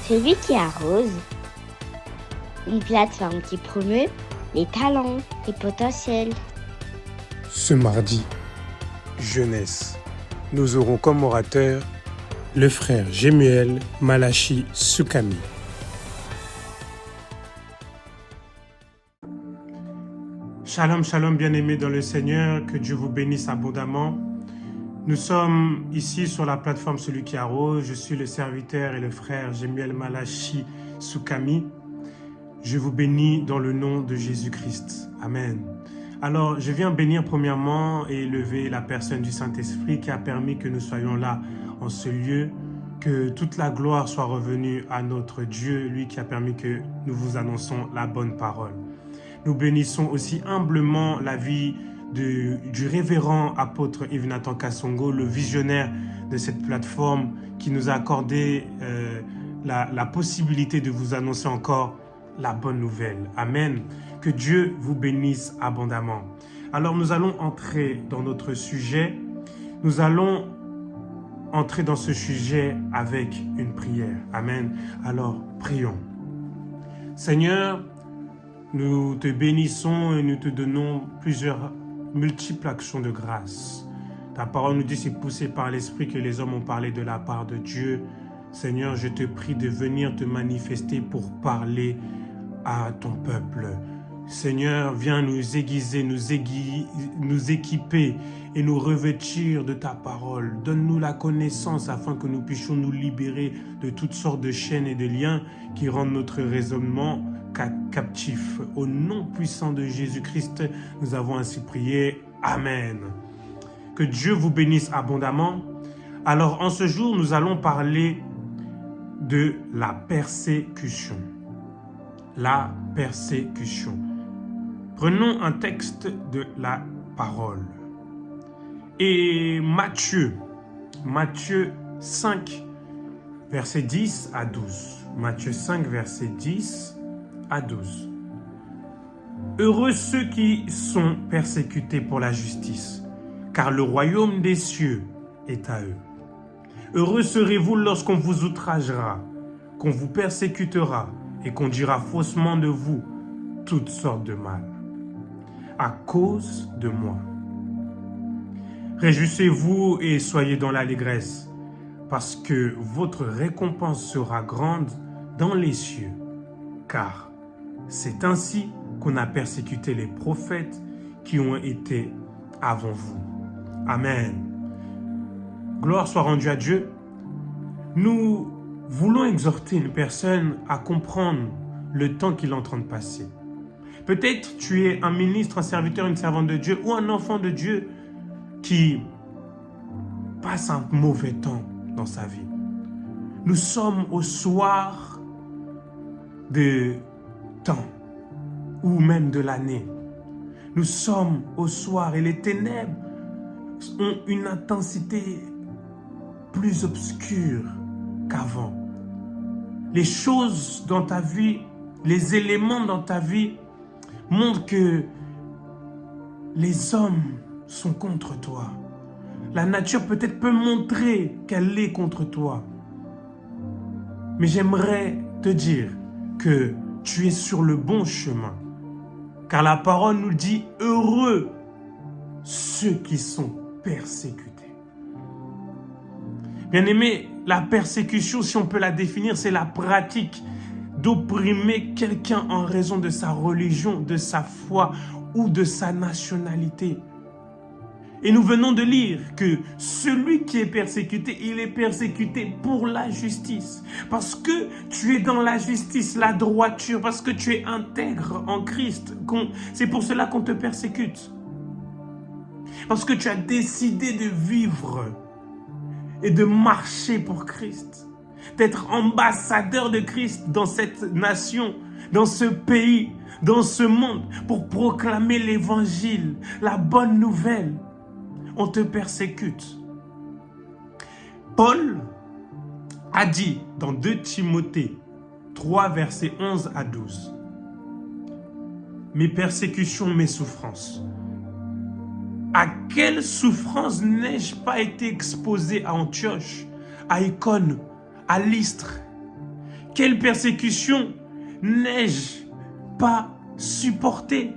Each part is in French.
Celui qui arrose, une plateforme qui promeut les talents, les potentiels. Ce mardi, jeunesse, nous aurons comme orateur le frère Jemuel Malachi Soukami. Shalom, shalom, bien-aimés dans le Seigneur, que Dieu vous bénisse abondamment. Nous sommes ici sur la plateforme Celui qui arrose. Je suis le serviteur et le frère Jemuel Malachi Soukami. Je vous bénis dans le nom de Jésus-Christ. Amen. Alors, je viens bénir premièrement et élever la personne du Saint-Esprit qui a permis que nous soyons là en ce lieu, que toute la gloire soit revenue à notre Dieu, lui qui a permis que nous vous annonçons la bonne parole. Nous bénissons aussi humblement la vie du révérend apôtre Yves Nathan Kassongo, le visionnaire de cette plateforme qui nous a accordé la possibilité de vous annoncer encore la bonne nouvelle. Amen. Que Dieu vous bénisse abondamment. Alors nous allons entrer dans notre sujet. Nous allons entrer dans ce sujet avec une prière. Amen. Alors prions. Seigneur, nous te bénissons et nous te donnons multiples actions de grâce. Ta parole nous dit, c'est poussé par l'Esprit que les hommes ont parlé de la part de Dieu. Seigneur, je te prie de venir te manifester pour parler à ton peuple. Seigneur, viens nous aiguiser, nous équiper et nous revêtir de ta parole. Donne-nous la connaissance afin que nous puissions nous libérer de toutes sortes de chaînes et de liens qui rendent notre raisonnement captif. Au nom puissant de Jésus-Christ, nous avons ainsi prié. Amen. Que Dieu vous bénisse abondamment. Alors, en ce jour, nous allons parler de la persécution. La persécution. Prenons un texte de la parole. Et Matthieu 5, verset 10 à 12. Matthieu 5, verset 10 à 12. Heureux ceux qui sont persécutés pour la justice, car le royaume des cieux est à eux. Heureux serez-vous lorsqu'on vous outragera, qu'on vous persécutera et qu'on dira faussement de vous toutes sortes de mal, à cause de moi. Réjouissez-vous et soyez dans l'allégresse, parce que votre récompense sera grande dans les cieux, car c'est ainsi qu'on a persécuté les prophètes qui ont été avant vous. Amen. Gloire soit rendue à Dieu. Nous voulons exhorter une personne à comprendre le temps qu'il est en train de passer. Peut-être tu es un ministre, un serviteur, une servante de Dieu ou un enfant de Dieu qui passe un mauvais temps dans sa vie. Nous sommes au soir de temps ou même de l'année. Nous sommes au soir et les ténèbres ont une intensité plus obscure qu'avant. Les choses dans ta vie, les éléments dans ta vie montrent que les hommes sont contre toi. La nature peut-être peut montrer qu'elle est contre toi. Mais j'aimerais te dire que tu es sur le bon chemin. Car la parole nous dit « Heureux ceux qui sont persécutés ». Bien-aimé, la persécution, si on peut la définir, c'est la pratique d'opprimer quelqu'un en raison de sa religion, de sa foi ou de sa nationalité. Et nous venons de lire que celui qui est persécuté, il est persécuté pour la justice. Parce que tu es dans la justice, la droiture, parce que tu es intègre en Christ. C'est pour cela qu'on te persécute. Parce que tu as décidé de vivre et de marcher pour Christ. D'être ambassadeur de Christ dans cette nation, dans ce pays, dans ce monde, pour proclamer l'évangile, la bonne nouvelle. On te persécute. Paul a dit dans 2 Timothée 3, versets 11 à 12. Mes persécutions, mes souffrances. À quelle souffrance n'ai-je pas été exposé à Antioche, à Icône, à Lystre? Quelle persécution n'ai-je pas supportée?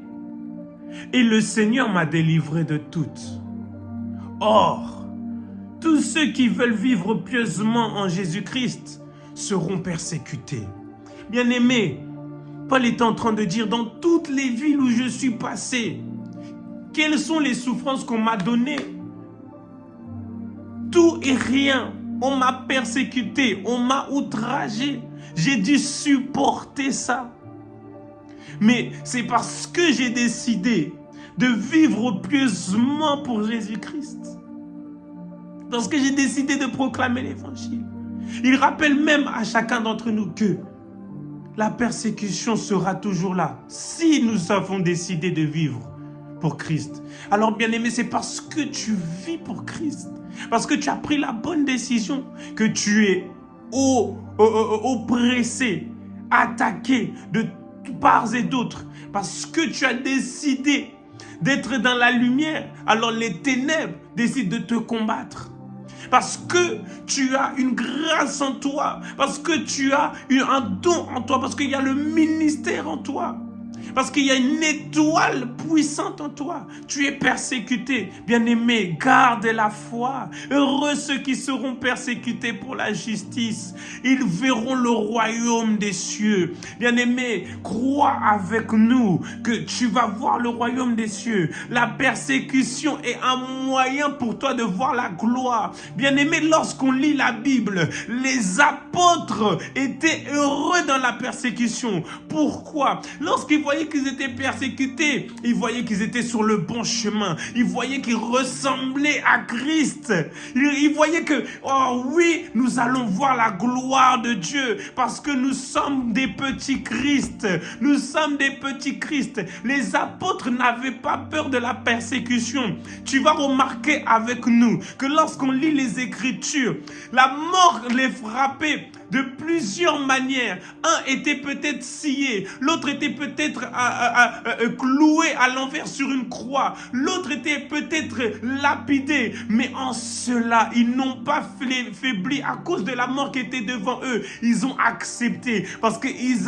Et le Seigneur m'a délivré de toutes. Or, tous ceux qui veulent vivre pieusement en Jésus-Christ seront persécutés. Bien-aimés, Paul est en train de dire, dans toutes les villes où je suis passé, quelles sont les souffrances qu'on m'a données? Tout et rien. On m'a persécuté, on m'a outragé. J'ai dû supporter ça. Mais c'est parce que j'ai décidé de vivre pieusement pour Jésus-Christ. Parce que j'ai décidé de proclamer l'évangile. Il rappelle même à chacun d'entre nous que la persécution sera toujours là si nous avons décidé de vivre pour Christ. Alors bien-aimé, c'est parce que tu vis pour Christ, parce que tu as pris la bonne décision, que tu es oppressé, attaqué de parts et d'autres, parce que tu as décidé d'être dans la lumière, alors les ténèbres décident de te combattre. Parce que tu as une grâce en toi, parce que tu as un don en toi, parce qu'il y a le ministère en toi, parce qu'il y a une étoile puissante en toi. Tu es persécuté. Bien-aimé, garde la foi. Heureux ceux qui seront persécutés pour la justice. Ils verront le royaume des cieux. Bien-aimé, crois avec nous que tu vas voir le royaume des cieux. La persécution est un moyen pour toi de voir la gloire. Bien-aimé, lorsqu'on lit la Bible, les apôtres étaient heureux dans la persécution. Pourquoi? Lorsqu'ils voyaient qu'ils étaient persécutés, ils voyaient qu'ils étaient sur le bon chemin, ils voyaient qu'ils ressemblaient à Christ, ils voyaient que, oh oui, nous allons voir la gloire de Dieu, parce que nous sommes des petits Christ, nous sommes des petits Christ. Les apôtres n'avaient pas peur de la persécution. Tu vas remarquer avec nous que lorsqu'on lit les Écritures, la mort les frappait de plusieurs manières. Un était peut-être scié, l'autre était peut-être cloué à l'envers sur une croix, l'autre était peut-être lapidé, mais en cela, ils n'ont pas faibli à cause de la mort qui était devant eux. Ils ont accepté parce qu'ils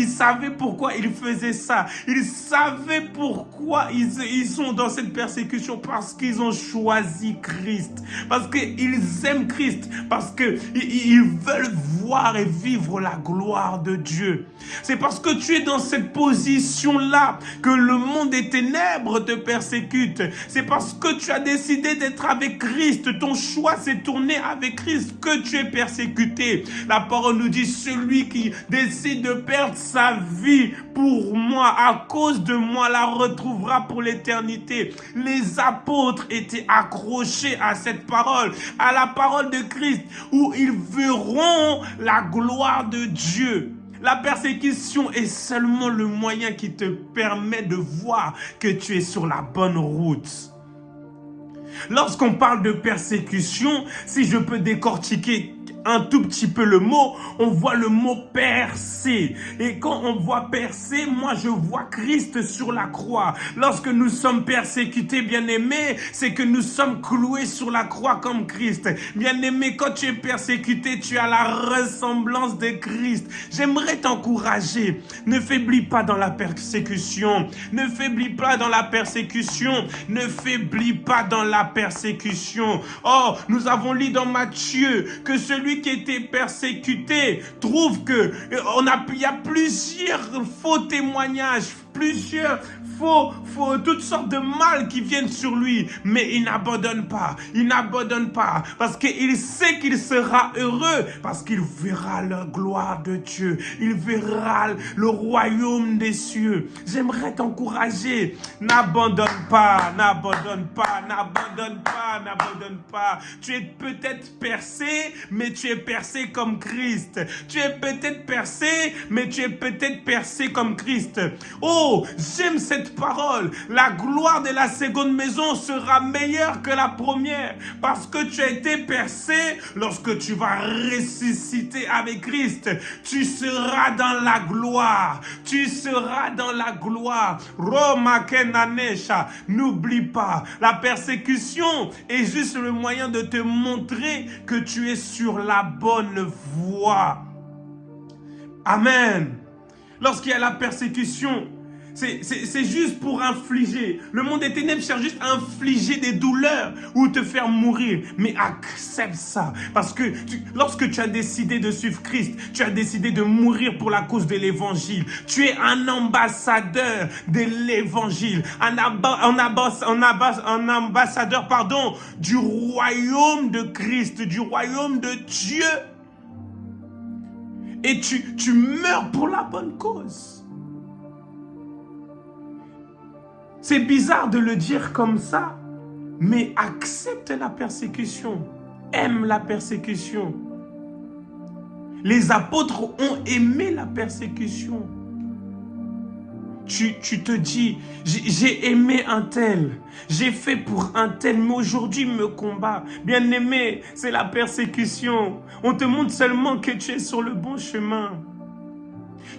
savaient pourquoi ils faisaient ça. Ils savaient pourquoi ils sont dans cette persécution, parce qu'ils ont choisi Christ, parce qu'ils aiment Christ, parce qu'ils veulent voir et vivre la gloire de Dieu. C'est parce que tu es dans cette position-là que le monde des ténèbres te persécute. C'est parce que tu as décidé d'être avec Christ, ton choix s'est tourné avec Christ, que tu es persécuté. La parole nous dit, celui qui décide de perdre sa vie pour moi, à cause de moi, la retrouvera pour l'éternité. Les apôtres étaient accrochés à cette parole, à la parole de Christ, où ils verront la gloire de Dieu. La persécution est seulement le moyen qui te permet de voir que tu es sur la bonne route. Lorsqu'on parle de persécution, si je peux décortiquer un tout petit peu le mot, on voit le mot percer. Et quand on voit percer, moi je vois Christ sur la croix. Lorsque nous sommes persécutés, bien-aimés, c'est que nous sommes cloués sur la croix comme Christ. Bien-aimé, quand tu es persécuté, tu as la ressemblance de Christ. J'aimerais t'encourager. Ne faiblis pas dans la persécution. Ne faiblis pas dans la persécution. Ne faiblis pas dans la persécution. Oh, nous avons lu dans Matthieu que celui qui était persécuté trouve que il y a plusieurs faux témoignages, plusieurs toutes sortes de mal qui viennent sur lui, mais il n'abandonne pas, parce qu'il sait qu'il sera heureux, parce qu'il verra la gloire de Dieu, il verra le royaume des cieux. J'aimerais t'encourager, n'abandonne pas. Tu es peut-être percé, mais tu es percé comme Christ. Tu es peut-être percé, mais tu es peut-être percé comme Christ. Oh, j'aime cette parole. La gloire de la seconde maison sera meilleure que la première, parce que tu as été percé. Lorsque tu vas ressusciter avec Christ, tu seras dans la gloire. Roma kenanesha. N'oublie pas, la persécution est juste le moyen de te montrer que tu es sur la bonne voie. Amen. Lorsqu'il y a la persécution, c'est juste pour infliger. Le monde des ténèbres cherche juste à infliger des douleurs ou te faire mourir. Mais accepte ça. Parce que lorsque tu as décidé de suivre Christ, tu as décidé de mourir pour la cause de l'évangile. Tu es un ambassadeur de l'évangile. Un ambassadeur, du royaume de Christ, du royaume de Dieu. Et tu meurs pour la bonne cause. C'est bizarre de le dire comme ça, mais accepte la persécution. Aime la persécution. Les apôtres ont aimé la persécution. Tu te dis, j'ai aimé un tel, j'ai fait pour un tel, mais aujourd'hui il me combat. Bien aimé, c'est la persécution. On te montre seulement que tu es sur le bon chemin.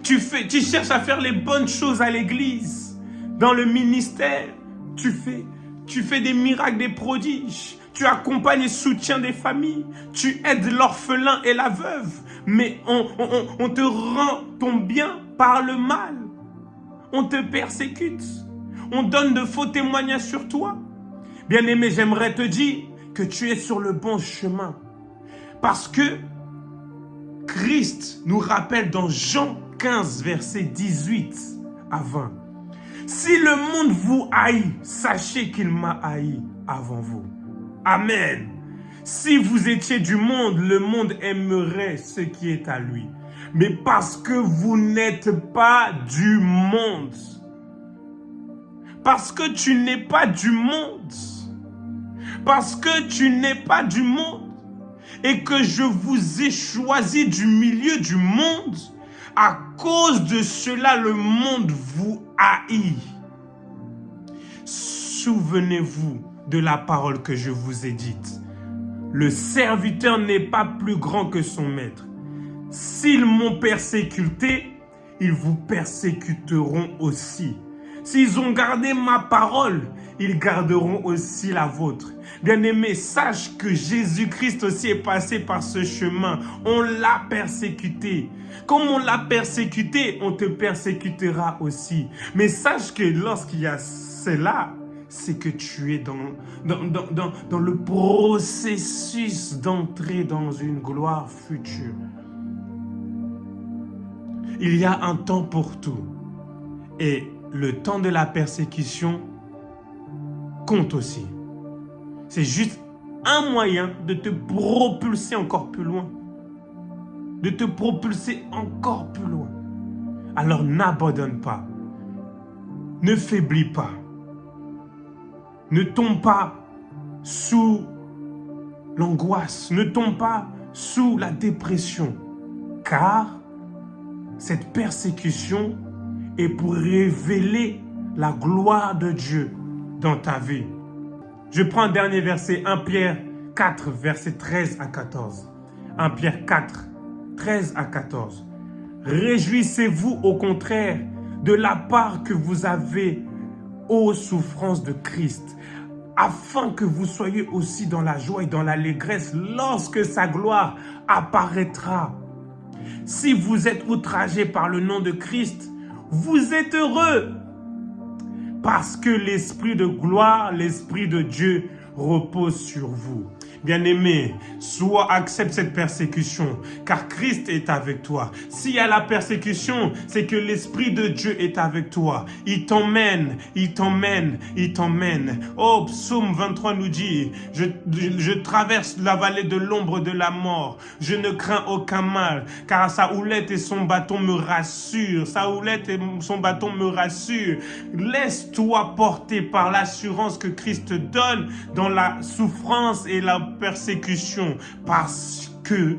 Tu cherches à faire les bonnes choses à l'église. Dans le ministère, tu fais des miracles, des prodiges. Tu accompagnes et soutiens des familles. Tu aides l'orphelin et la veuve. Mais on te rend ton bien par le mal. On te persécute. On donne de faux témoignages sur toi. Bien-aimé, j'aimerais te dire que tu es sur le bon chemin. Parce que Christ nous rappelle dans Jean 15, versets 18 à 20. Si le monde vous haït, sachez qu'il m'a haï avant vous. Amen. Si vous étiez du monde, le monde aimerait ce qui est à lui. Mais parce que vous n'êtes pas du monde, parce que tu n'es pas du monde, parce que tu n'es pas du monde, et que je vous ai choisi du milieu du monde, à cause de cela, le monde vous haït. Souvenez-vous de la parole que je vous ai dite. Le serviteur n'est pas plus grand que son maître. S'ils m'ont persécuté, ils vous persécuteront aussi. S'ils ont gardé ma parole, ils garderont aussi la vôtre. Bien-aimé, sache que Jésus-Christ aussi est passé par ce chemin. On l'a persécuté. Comme on l'a persécuté, on te persécutera aussi. Mais sache que lorsqu'il y a cela, c'est que tu es dans le processus d'entrer dans une gloire future. Il y a un temps pour tout. Et le temps de la persécution compte aussi. C'est juste un moyen de te propulser encore plus loin. De te propulser encore plus loin. Alors n'abandonne pas. Ne faiblis pas. Ne tombe pas sous l'angoisse. Ne tombe pas sous la dépression. Car cette persécution est pour révéler la gloire de Dieu dans ta vie. Je prends un dernier verset, 1 Pierre 4, versets 13 à 14. 1 Pierre 4, 13 à 14. Réjouissez-vous au contraire de la part que vous avez aux souffrances de Christ, afin que vous soyez aussi dans la joie et dans l'allégresse lorsque sa gloire apparaîtra. Si vous êtes outragés par le nom de Christ, vous êtes heureux, parce que l'Esprit de gloire, l'Esprit de Dieu repose sur vous. Bien-aimé, accepte cette persécution, car Christ est avec toi. S'il y a la persécution, c'est que l'Esprit de Dieu est avec toi. Il t'emmène, il t'emmène, il t'emmène. Oh, Psaume 23 nous dit, je traverse la vallée de l'ombre de la mort. Je ne crains aucun mal, car sa houlette et son bâton me rassurent. Sa houlette et son bâton me rassurent. Laisse-toi porter par l'assurance que Christ te donne dans la souffrance et la persécution, parce que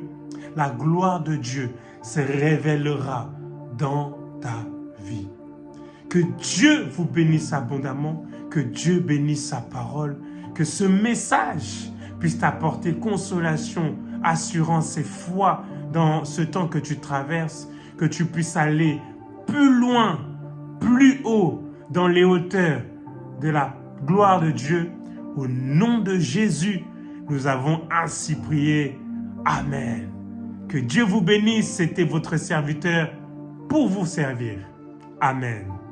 la gloire de Dieu se révélera dans ta vie. Que Dieu vous bénisse abondamment, que Dieu bénisse sa parole, que ce message puisse t'apporter consolation, assurance et foi dans ce temps que tu traverses, que tu puisses aller plus loin, plus haut dans les hauteurs de la gloire de Dieu. Au nom de Jésus, nous avons ainsi prié. Amen. Que Dieu vous bénisse, c'était votre serviteur pour vous servir. Amen.